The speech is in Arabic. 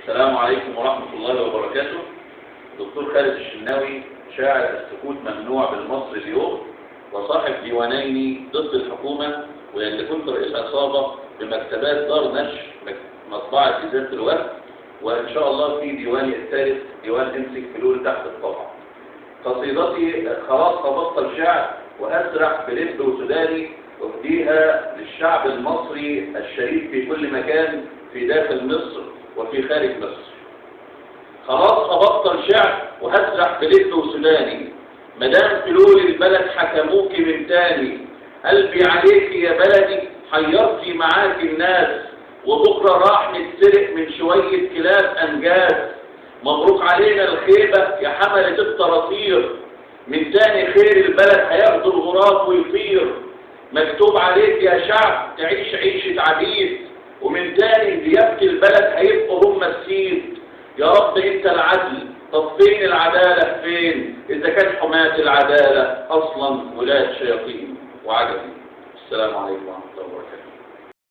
السلام عليكم ورحمة الله وبركاته. دكتور خالد الشناوي، شاعر السكوت ممنوع بالمصري اليوم، وصاحب ديوانين ضد الحكومة، واللي كنت رئيس عصابة بمكتبات دار نشر مطبعة إزالة الوقت، وإن شاء الله في ديواني الثالث ديوان امسك فلول تحت الطبع. قصيدتي خلاص هبطل شعر وأسرح بلب وسوداني، أهديها للشعب المصري الشريف في كل مكان، في داخل مصر وفي خارج مصر. خلاص هبطل شعر وهسرح بلب وسوداني، مدام فلول البلد حكموكي من تاني، قلبي عليكي يا بلدي حيرتي معاكي الناس، وبكرة راح نتسرق من شوية كلاب أنجاز. مبروك علينا الخيبة يا حملة الطراطير، من تاني خير البلد هياخدوا الغراب ويطير. مكتوب عليك يا شعب تعيش عيشة عبيد، ومن تاني ديابة البلد هيبقوا هم السيد. يا رب انت العدل، طب فين العدالة فين اذا كان حماة العدالة اصلا ولاد شياطين وعجبين. السلام عليكم ورحمة الله وبركاته.